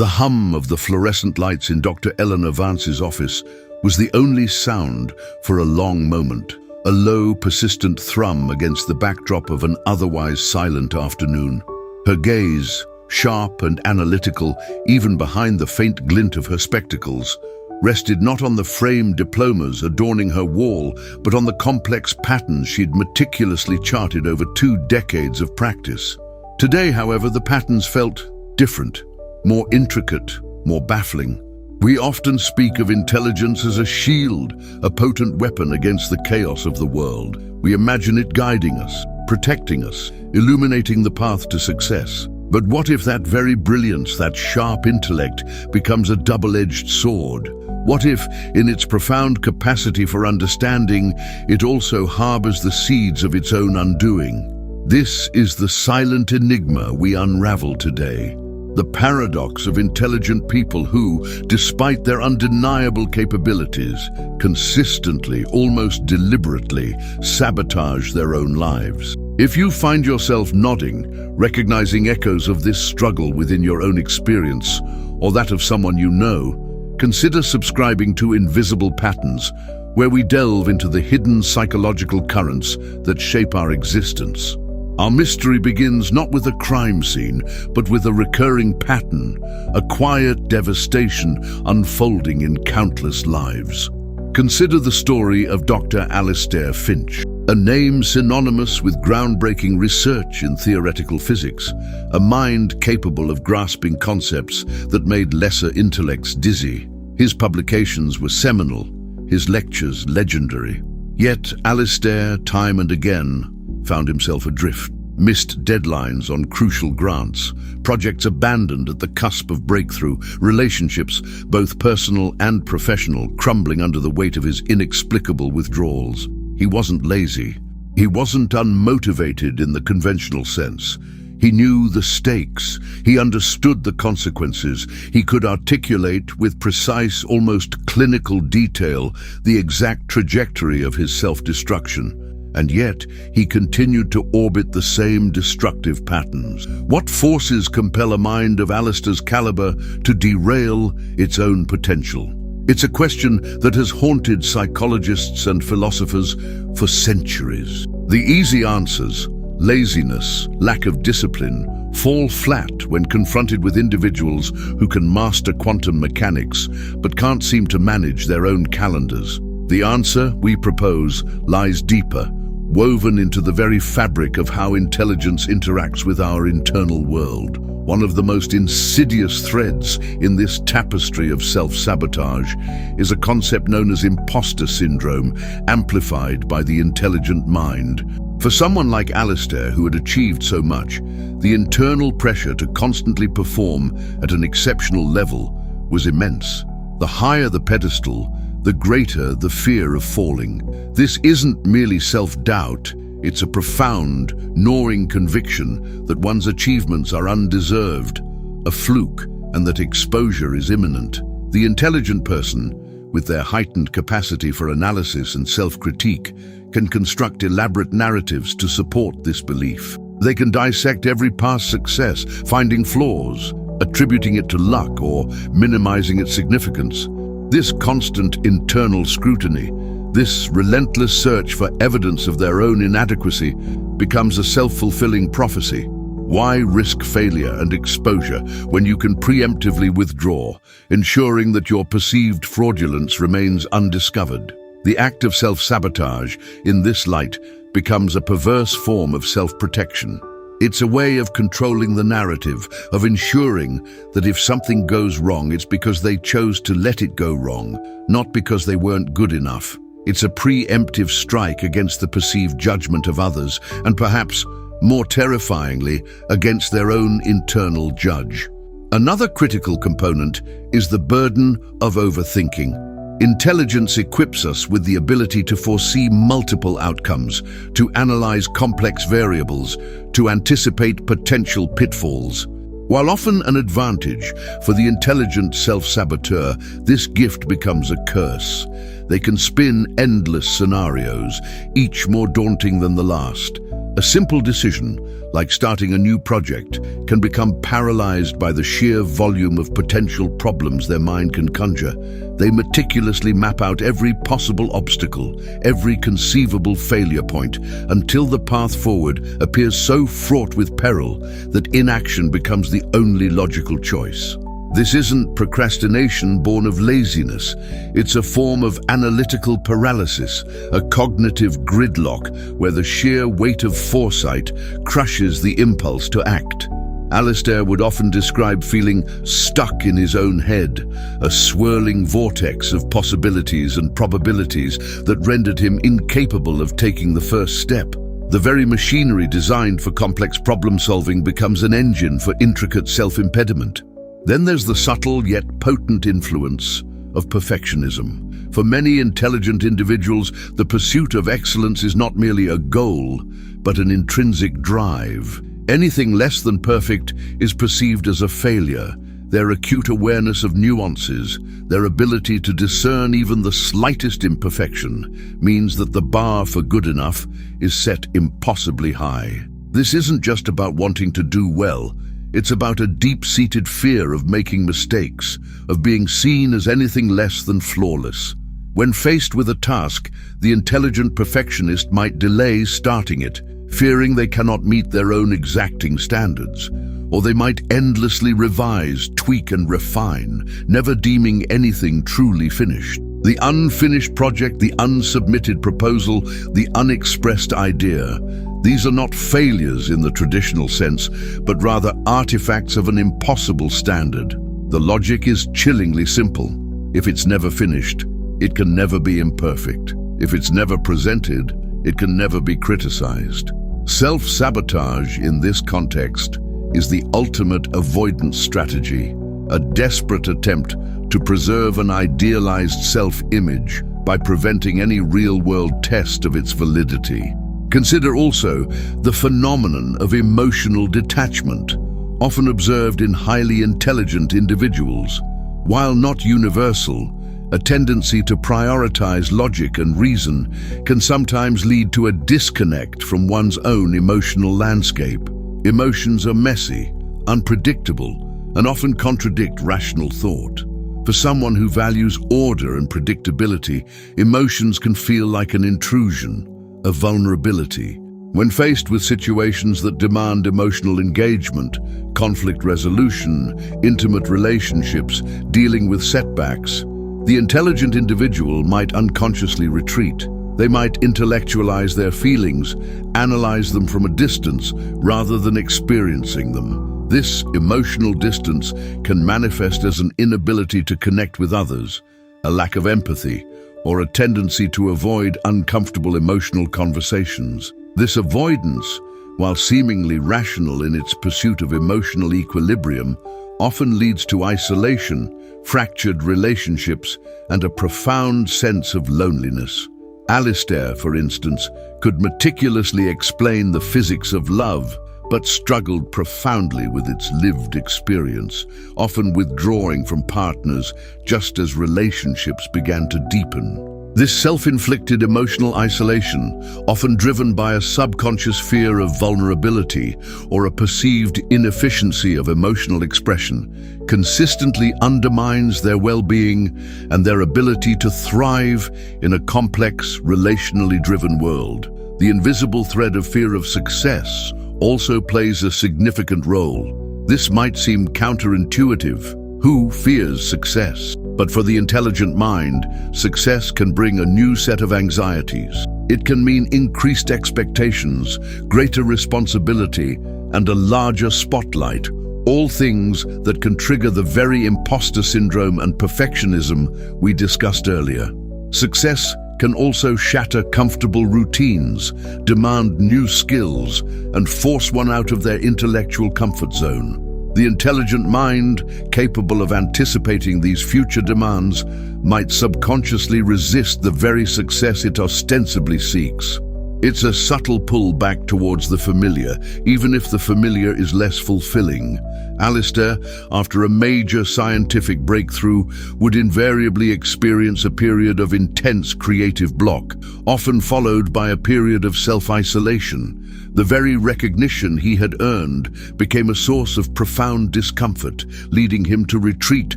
The hum of the fluorescent lights in Dr. Eleanor Vance's office was the only sound for a long moment, a low, persistent thrum against the backdrop of an otherwise silent afternoon. Her gaze, sharp and analytical, even behind the faint glint of her spectacles, rested not on the framed diplomas adorning her wall, but on the complex patterns she'd meticulously charted over 2 decades of practice. Today, however, the patterns felt different, more intricate, more baffling. We often speak of intelligence as a shield, a potent weapon against the chaos of the world. We imagine it guiding us, protecting us, illuminating the path to success. But what if that very brilliance, that sharp intellect, becomes a double-edged sword? What if, in its profound capacity for understanding, it also harbors the seeds of its own undoing? This is the silent enigma we unravel today. The paradox of intelligent people who, despite their undeniable capabilities, consistently, almost deliberately, sabotage their own lives. If you find yourself nodding, recognizing echoes of this struggle within your own experience, or that of someone you know, consider subscribing to Invisible Patterns, where we delve into the hidden psychological currents that shape our existence. Our mystery begins not with a crime scene, but with a recurring pattern, a quiet devastation unfolding in countless lives. Consider the story of Dr. Alistair Finch, a name synonymous with groundbreaking research in theoretical physics, a mind capable of grasping concepts that made lesser intellects dizzy. His publications were seminal, his lectures legendary. Yet Alistair, time and again, found himself adrift. Missed deadlines on crucial grants, projects abandoned at the cusp of breakthrough, relationships, both personal and professional, crumbling under the weight of his inexplicable withdrawals. He wasn't lazy. He wasn't unmotivated in the conventional sense. He knew the stakes. He understood the consequences. He could articulate with precise, almost clinical detail the exact trajectory of his self-destruction. And yet, he continued to orbit the same destructive patterns. What forces compel a mind of Alistair's caliber to derail its own potential? It's a question that has haunted psychologists and philosophers for centuries. The easy answers, laziness, lack of discipline, fall flat when confronted with individuals who can master quantum mechanics but can't seem to manage their own calendars. The answer, we propose, lies deeper, woven into the very fabric of how intelligence interacts with our internal world. One of the most insidious threads in this tapestry of self-sabotage is a concept known as imposter syndrome, amplified by the intelligent mind. For someone like Alistair, who had achieved so much, the internal pressure to constantly perform at an exceptional level was immense. The higher the pedestal, the greater the fear of falling. This isn't merely self-doubt, it's a profound, gnawing conviction that one's achievements are undeserved, a fluke, and that exposure is imminent. The intelligent person, with their heightened capacity for analysis and self-critique, can construct elaborate narratives to support this belief. They can dissect every past success, finding flaws, attributing it to luck, or minimizing its significance. This constant internal scrutiny, this relentless search for evidence of their own inadequacy, becomes a self-fulfilling prophecy. Why risk failure and exposure when you can preemptively withdraw, ensuring that your perceived fraudulence remains undiscovered? The act of self-sabotage, in this light, becomes a perverse form of self-protection. It's a way of controlling the narrative, of ensuring that if something goes wrong, it's because they chose to let it go wrong, not because they weren't good enough. It's a preemptive strike against the perceived judgment of others, and perhaps, more terrifyingly, against their own internal judge. Another critical component is the burden of overthinking. Intelligence equips us with the ability to foresee multiple outcomes, to analyze complex variables, to anticipate potential pitfalls. While often an advantage for the intelligent self-saboteur, this gift becomes a curse. They can spin endless scenarios, each more daunting than the last. A A simple decision, like starting a new project, can become paralyzed by the sheer volume of potential problems their mind can conjure. They meticulously map out every possible obstacle, every conceivable failure point, until the path forward appears so fraught with peril that inaction becomes the only logical choice. This isn't procrastination born of laziness. It's a form of analytical paralysis, a cognitive gridlock where the sheer weight of foresight crushes the impulse to act. Alistair would often describe feeling stuck in his own head, a swirling vortex of possibilities and probabilities that rendered him incapable of taking the first step. The very machinery designed for complex problem-solving becomes an engine for intricate self-impediment. Then there's the subtle yet potent influence of perfectionism. For many intelligent individuals, the pursuit of excellence is not merely a goal, but an intrinsic drive. Anything less than perfect is perceived as a failure. Their acute awareness of nuances, their ability to discern even the slightest imperfection, means that the bar for good enough is set impossibly high. This isn't just about wanting to do well. It's about a deep-seated fear of making mistakes, of being seen as anything less than flawless. When faced with a task, the intelligent perfectionist might delay starting it, fearing they cannot meet their own exacting standards. Or they might endlessly revise, tweak and refine, never deeming anything truly finished. The unfinished project, the unsubmitted proposal, the unexpressed idea. These are not failures in the traditional sense, but rather artifacts of an impossible standard. The logic is chillingly simple. If it's never finished, it can never be imperfect. If it's never presented, it can never be criticized. Self-sabotage in this context is the ultimate avoidance strategy, a desperate attempt to preserve an idealized self-image by preventing any real-world test of its validity. Consider also the phenomenon of emotional detachment, often observed in highly intelligent individuals. While not universal, a tendency to prioritize logic and reason can sometimes lead to a disconnect from one's own emotional landscape. Emotions are messy, unpredictable, and often contradict rational thought. For someone who values order and predictability, emotions can feel like an intrusion, a vulnerability. When faced with situations that demand emotional engagement, conflict resolution, intimate relationships, dealing with setbacks, the intelligent individual might unconsciously retreat. They might intellectualize their feelings, analyze them from a distance, rather than experiencing them. This emotional distance can manifest as an inability to connect with others, a lack of empathy, or a tendency to avoid uncomfortable emotional conversations. This avoidance, while seemingly rational in its pursuit of emotional equilibrium, often leads to isolation, fractured relationships, and a profound sense of loneliness. Alistair, for instance, could meticulously explain the physics of love, but struggled profoundly with its lived experience, often withdrawing from partners just as relationships began to deepen. This self-inflicted emotional isolation, often driven by a subconscious fear of vulnerability or a perceived inefficiency of emotional expression, consistently undermines their well-being and their ability to thrive in a complex, relationally driven world. The invisible thread of fear of success also plays a significant role. This might seem counterintuitive. Who fears success? But for the intelligent mind, success can bring a new set of anxieties. It can mean increased expectations, greater responsibility, and a larger spotlight, all things that can trigger the very imposter syndrome and perfectionism we discussed earlier. Success can also shatter comfortable routines, demand new skills, and force one out of their intellectual comfort zone. The intelligent mind, capable of anticipating these future demands, might subconsciously resist the very success it ostensibly seeks. It's a subtle pull back towards the familiar, even if the familiar is less fulfilling. Alistair, after a major scientific breakthrough, would invariably experience a period of intense creative block, often followed by a period of self-isolation. The very recognition he had earned became a source of profound discomfort, leading him to retreat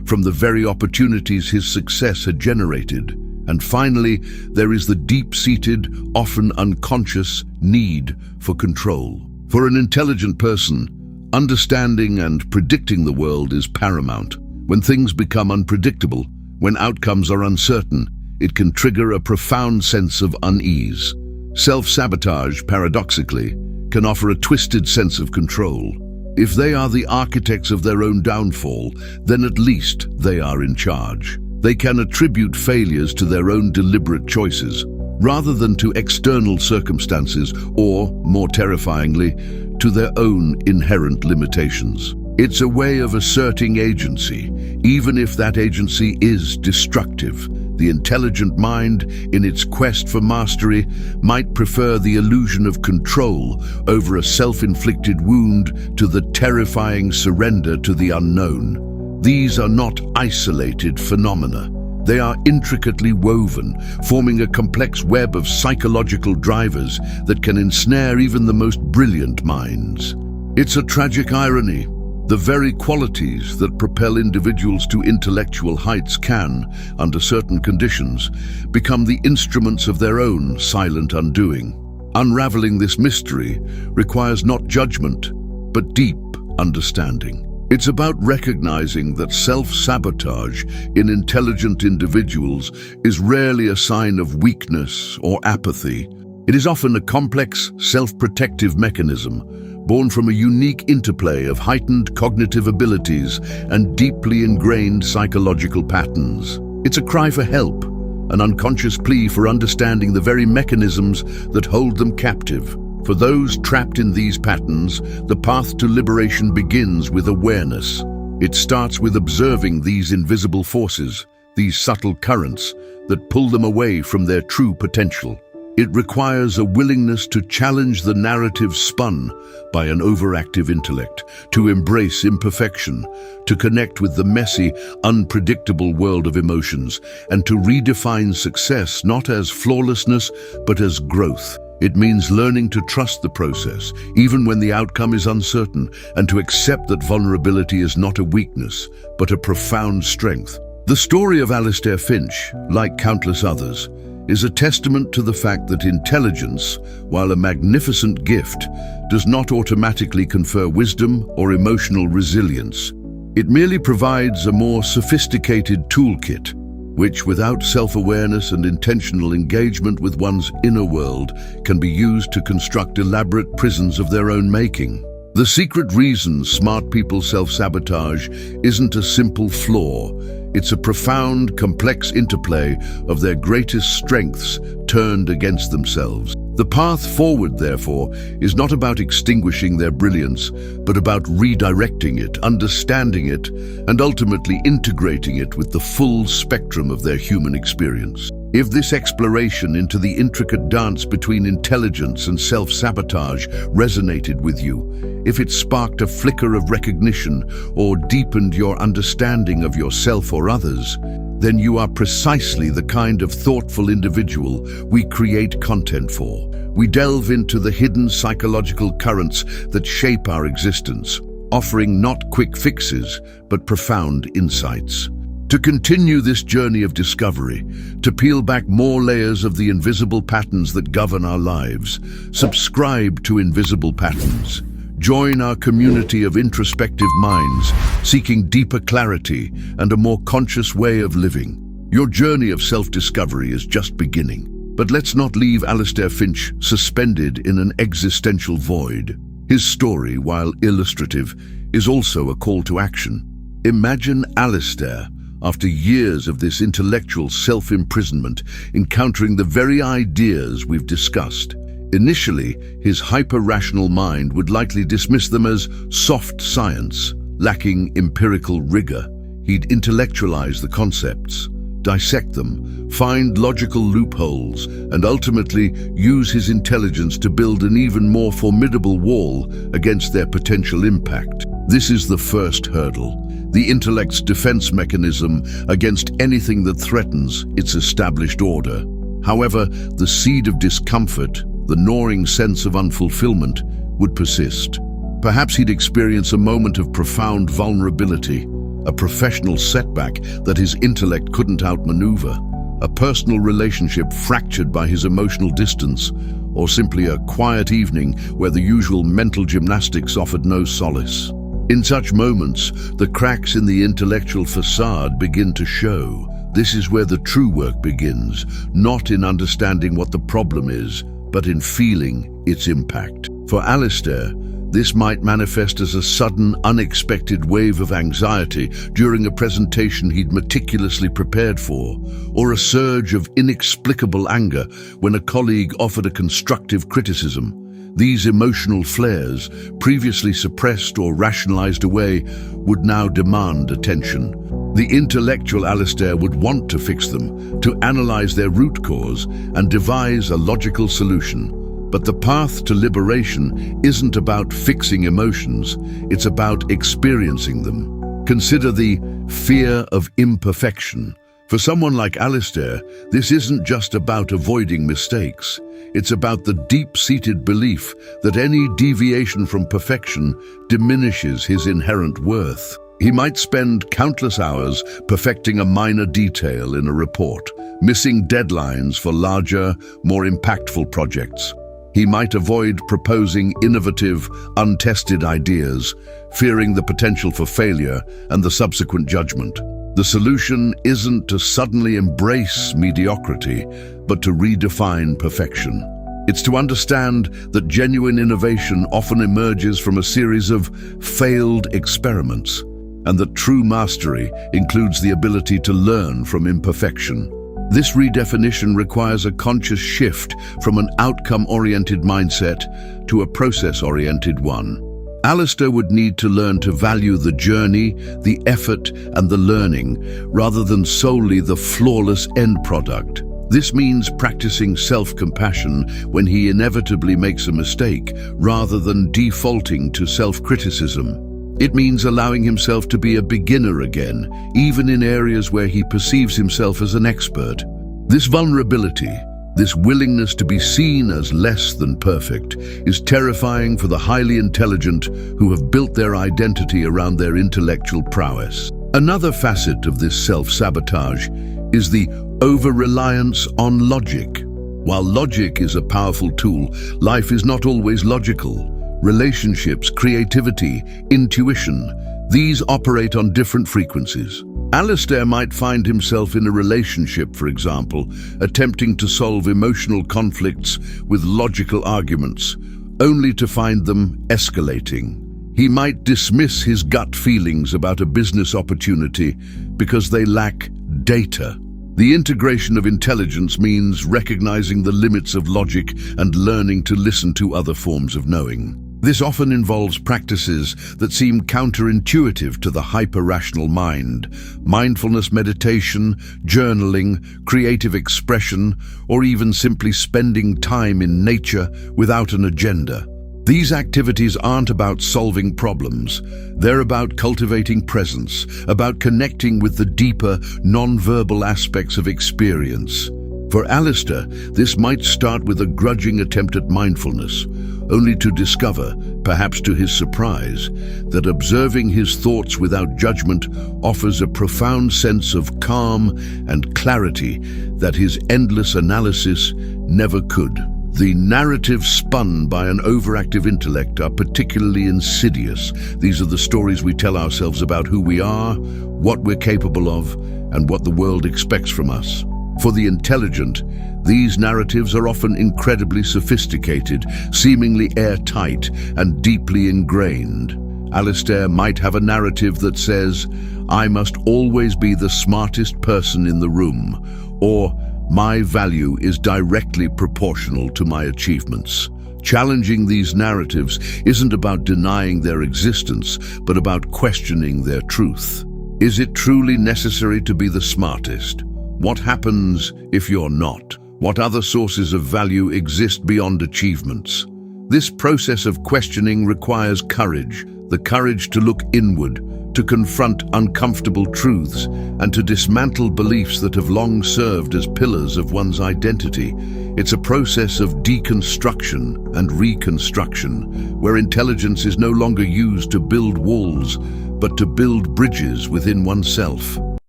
from the very opportunities his success had generated. And finally, there is the deep-seated, often unconscious need for control. For an intelligent person, understanding and predicting the world is paramount. When things become unpredictable, when outcomes are uncertain, it can trigger a profound sense of unease. Self-sabotage, paradoxically, can offer a twisted sense of control. If they are the architects of their own downfall, then at least they are in charge. They can attribute failures to their own deliberate choices, rather than to external circumstances or, more terrifyingly, to their own inherent limitations. It's a way of asserting agency, even if that agency is destructive. The intelligent mind, in its quest for mastery, might prefer the illusion of control over a self-inflicted wound to the terrifying surrender to the unknown. These are not isolated phenomena. They are intricately woven, forming a complex web of psychological drivers that can ensnare even the most brilliant minds. It's a tragic irony. The very qualities that propel individuals to intellectual heights can, under certain conditions, become the instruments of their own silent undoing. Unraveling this mystery requires not judgment, but deep understanding. It's about recognizing that self-sabotage in intelligent individuals is rarely a sign of weakness or apathy. It is often a complex, self-protective mechanism, born from a unique interplay of heightened cognitive abilities and deeply ingrained psychological patterns. It's a cry for help, an unconscious plea for understanding the very mechanisms that hold them captive. For those trapped in these patterns, the path to liberation begins with awareness. It starts with observing these invisible forces, these subtle currents that pull them away from their true potential. It requires a willingness to challenge the narrative spun by an overactive intellect, to embrace imperfection, to connect with the messy, unpredictable world of emotions, and to redefine success not as flawlessness, but as growth. It means learning to trust the process, even when the outcome is uncertain, and to accept that vulnerability is not a weakness, but a profound strength. The story of Alistair Finch, like countless others, is a testament to the fact that intelligence, while a magnificent gift, does not automatically confer wisdom or emotional resilience. It merely provides a more sophisticated toolkit, which, without self-awareness and intentional engagement with one's inner world, can be used to construct elaborate prisons of their own making. The secret reason smart people self-sabotage isn't a simple flaw. It's a profound, complex interplay of their greatest strengths turned against themselves. The path forward, therefore, is not about extinguishing their brilliance, but about redirecting it, understanding it, and ultimately integrating it with the full spectrum of their human experience. If this exploration into the intricate dance between intelligence and self-sabotage resonated with you, if it sparked a flicker of recognition or deepened your understanding of yourself or others, then you are precisely the kind of thoughtful individual we create content for. We delve into the hidden psychological currents that shape our existence, offering not quick fixes, but profound insights. To continue this journey of discovery, to peel back more layers of the invisible patterns that govern our lives, subscribe to Invisible Patterns. Join our community of introspective minds, seeking deeper clarity and a more conscious way of living. Your journey of self-discovery is just beginning. But let's not leave Alistair Finch suspended in an existential void. His story, while illustrative, is also a call to action. Imagine Alistair, after years of this intellectual self-imprisonment, encountering the very ideas we've discussed. Initially, his hyper-rational mind would likely dismiss them as soft science, lacking empirical rigor. He'd intellectualize the concepts, dissect them, find logical loopholes, and ultimately use his intelligence to build an even more formidable wall against their potential impact. This is the first hurdle, the intellect's defense mechanism against anything that threatens its established order. However, the seed of discomfort, the gnawing sense of unfulfillment, would persist. Perhaps he'd experience a moment of profound vulnerability, a professional setback that his intellect couldn't outmaneuver, a personal relationship fractured by his emotional distance, or simply a quiet evening where the usual mental gymnastics offered no solace. In such moments, the cracks in the intellectual facade begin to show. This is where the true work begins, not in understanding what the problem is, but in feeling its impact. For Alistair, this might manifest as a sudden, unexpected wave of anxiety during a presentation he'd meticulously prepared for, or a surge of inexplicable anger when a colleague offered a constructive criticism. These emotional flares, previously suppressed or rationalized away, would now demand attention. The intellectual Alistair would want to fix them, to analyze their root cause and devise a logical solution. But the path to liberation isn't about fixing emotions, it's about experiencing them. Consider the fear of imperfection. For someone like Alistair, this isn't just about avoiding mistakes. It's about the deep-seated belief that any deviation from perfection diminishes his inherent worth. He might spend countless hours perfecting a minor detail in a report, missing deadlines for larger, more impactful projects. He might avoid proposing innovative, untested ideas, fearing the potential for failure and the subsequent judgment. The solution isn't to suddenly embrace mediocrity, but to redefine perfection. It's to understand that genuine innovation often emerges from a series of failed experiments, and that true mastery includes the ability to learn from imperfection. This redefinition requires a conscious shift from an outcome-oriented mindset to a process-oriented one. Alistair would need to learn to value the journey, the effort, and the learning, rather than solely the flawless end product. This means practicing self-compassion when he inevitably makes a mistake, rather than defaulting to self-criticism. It means allowing himself to be a beginner again, even in areas where he perceives himself as an expert. This vulnerability, this willingness to be seen as less than perfect, is terrifying for the highly intelligent who have built their identity around their intellectual prowess. Another facet of this self-sabotage is the over-reliance on logic. While logic is a powerful tool, life is not always logical. Relationships, creativity, intuition, these operate on different frequencies. Alistair might find himself in a relationship, for example, attempting to solve emotional conflicts with logical arguments, only to find them escalating. He might dismiss his gut feelings about a business opportunity because they lack data. The integration of intelligence means recognizing the limits of logic and learning to listen to other forms of knowing. This often involves practices that seem counterintuitive to the hyper-rational mind: mindfulness meditation, journaling, creative expression, or even simply spending time in nature without an agenda. These activities aren't about solving problems. They're about cultivating presence, about connecting with the deeper, non-verbal aspects of experience. For Alistair, this might start with a grudging attempt at mindfulness, only to discover, perhaps to his surprise, that observing his thoughts without judgment offers a profound sense of calm and clarity that his endless analysis never could. The narratives spun by an overactive intellect are particularly insidious. These are the stories we tell ourselves about who we are, what we're capable of, and what the world expects from us. For the intelligent, these narratives are often incredibly sophisticated, seemingly airtight, and deeply ingrained. Alistair might have a narrative that says, "I must always be the smartest person in the room," or "My value is directly proportional to my achievements." Challenging these narratives isn't about denying their existence, but about questioning their truth. Is it truly necessary to be the smartest? What happens if you're not? What other sources of value exist beyond achievements? This process of questioning requires courage, the courage to look inward, to confront uncomfortable truths, and to dismantle beliefs that have long served as pillars of one's identity. It's a process of deconstruction and reconstruction, where intelligence is no longer used to build walls, but to build bridges within oneself.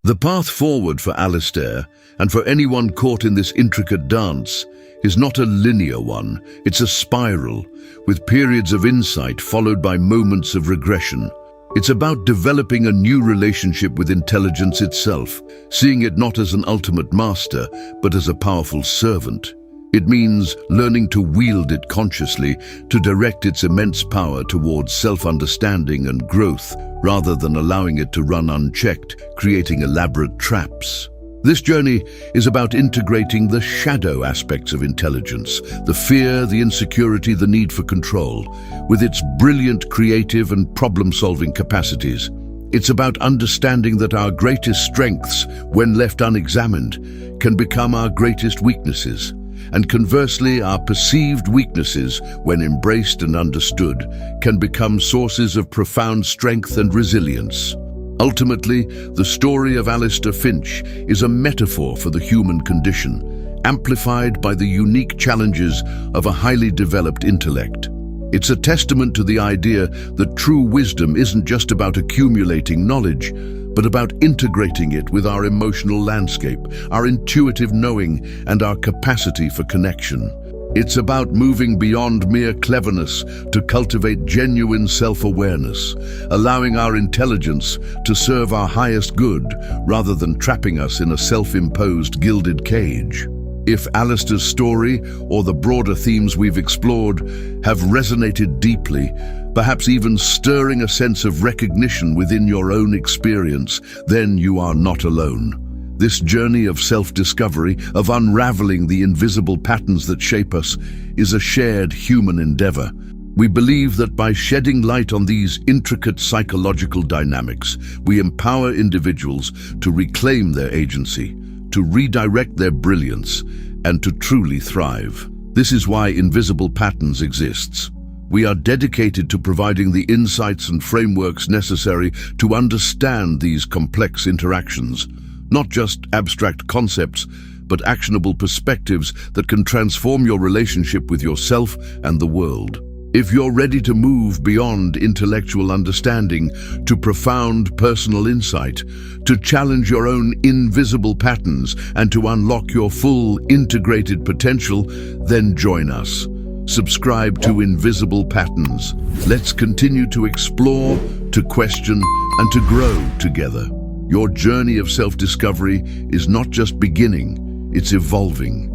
The path forward for Alistair, and for anyone caught in this intricate dance, is not a linear one. It's a spiral, with periods of insight followed by moments of regression. It's about developing a new relationship with intelligence itself, seeing it not as an ultimate master, but as a powerful servant. It means learning to wield it consciously, to direct its immense power towards self-understanding and growth, rather than allowing it to run unchecked, creating elaborate traps. This journey is about integrating the shadow aspects of intelligence, the fear, the insecurity, the need for control, with its brilliant creative and problem-solving capacities. It's about understanding that our greatest strengths, when left unexamined, can become our greatest weaknesses. And conversely, our perceived weaknesses, when embraced and understood, can become sources of profound strength and resilience. Ultimately, the story of Alistair Finch is a metaphor for the human condition, amplified by the unique challenges of a highly developed intellect. It's a testament to the idea that true wisdom isn't just about accumulating knowledge, but about integrating it with our emotional landscape, our intuitive knowing, and our capacity for connection. It's about moving beyond mere cleverness to cultivate genuine self-awareness, allowing our intelligence to serve our highest good rather than trapping us in a self-imposed gilded cage. If Alistair's story, or the broader themes we've explored, have resonated deeply, perhaps even stirring a sense of recognition within your own experience, then you are not alone. This journey of self-discovery, of unraveling the invisible patterns that shape us, is a shared human endeavor. We believe that by shedding light on these intricate psychological dynamics, we empower individuals to reclaim their agency, to redirect their brilliance, and to truly thrive. This is why Invisible Patterns exists. We are dedicated to providing the insights and frameworks necessary to understand these complex interactions, not just abstract concepts, but actionable perspectives that can transform your relationship with yourself and the world. If you're ready to move beyond intellectual understanding to profound personal insight, to challenge your own invisible patterns and to unlock your full integrated potential, then join us. Subscribe to Invisible Patterns. Let's continue to explore, to question, and to grow together. Your journey of self-discovery is not just beginning, it's evolving.